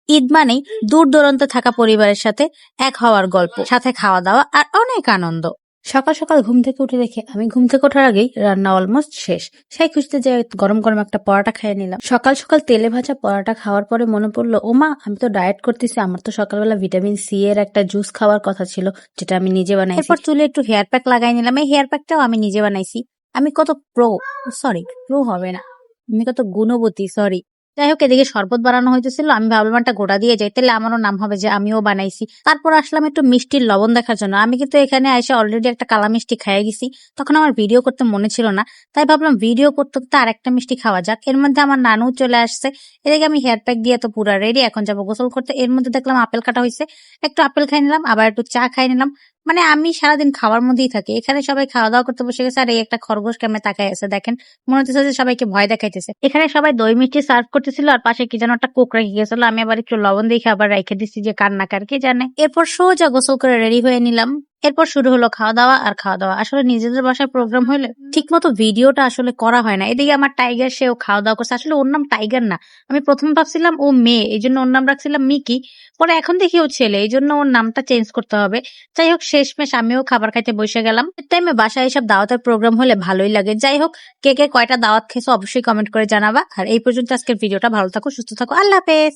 ঈদ মানেই দূর দূরান্তে থাকা পরিবারের সাথে এক হওয়ার গল্প, সাথে খাওয়া দাওয়া আর অনেক আনন্দ। সকাল সকাল ঘুম থেকে উঠে দেখে আমি ঘুম থেকে ওঠার আগেই রান্না অলমোস্ট শেষ। সেই খুঁজতে যে গরম গরম একটা পরোটা খেয়ে নিলাম। সকাল সকাল তেলে ভাজা পরোটা খাওয়ার পরে মনে পড়লো, ও মা, আমি তো ডায়েট করতেছি, আমার তো সকালবেলা ভিটামিন সি এর একটা জুস খাওয়ার কথা ছিল, যেটা আমি নিজে বানাইছি। এরপর চুলে একটু হেয়ার প্যাক লাগাই নিলাম। এই হেয়ার প্যাকটাও আমি নিজে বানাইছি। আমি কত প্রো হবে না, আমি কত গুণবতী, সরি। যাই হোক, এদিকে শরবত বানানো হইতেছিল। আমি ভাবলাম একটা গোটা দিয়ে যাই, তাহলে আমারও নাম হবে যে আমিও বানাইছি। তারপর আসলাম একটু মিষ্টির লবণ দেখার জন্য। আমি কিন্তু এখানে এসে অলরেডি একটা কালা মিষ্টি খাইয়ে গেছি। তখন আমার ভিডিও করতে মনে ছিল না, তাই ভাবলাম ভিডিও করতে করতে আর একটা মিষ্টি খাওয়া যাক। এর মধ্যে আমার নানু চলে আসছে। এদিকে আমি হেয়ার প্যাক দিয়ে তো পুরা রেডি, এখন যাবো গোসল করতে। এর মধ্যে দেখলাম আপেল কাটা হয়েছে, একটু আপেল খাই নিলাম, আবার একটু চা খাই নিলাম। মানে আমি সারাদিন খাওয়ার মধ্যেই থাকি। এখানে সবাই খাওয়া দাওয়া করতে বসে গেছে, আর এই একটা খরগোশ কেমনে তাকায় আছে দেখেন, মনে হচ্ছে যে সবাইকে ভয় দেখাইতেছে। এখানে সবাই দই মিষ্টি সার্ভ করতেছিল, আর পাশে কি যেন একটা কোক রেখে গেছিল। আমি আবার একটু লবণ দেখে আবার রেখে দিচ্ছি, যে কার কে জানে। এরপর সোজা গোসল করে রেডি হয়ে নিলাম। এরপর শুরু হলো খাওয়া দাওয়া আর খাওয়া দাওয়া। আসলে নিজেদের বাসায় প্রোগ্রাম হইলে ঠিক মতো ভিডিওটা আসলে করা হয় না। এদিকে আমার টাইগার, সেও খাওয়া দাওয়া করছে। আসলে ওর নাম টাইগার না, আমি প্রথমে ভাবছিলাম ও মেয়ে, এই জন্য ওর নাম রাখছিলাম মিকি। পরে এখন দেখি ও ছেলে, এই জন্য ওর নামটা চেঞ্জ করতে হবে। যাই হোক, শেষমেশ আমিও খাবার খাইতে বসে গেলাম। টাইমে বাসায় এসব দাওয়াতের প্রোগ্রাম হলে ভালোই লাগে। যাই হোক, কে কে কয়টা দাওয়াত খেয়েছো অবশ্যই কমেন্ট করে জানাবা। আর এই পর্যন্ত আজকের ভিডিওটা। ভালো থাকো, সুস্থ থাকো, আল্লাহ হাফেজ।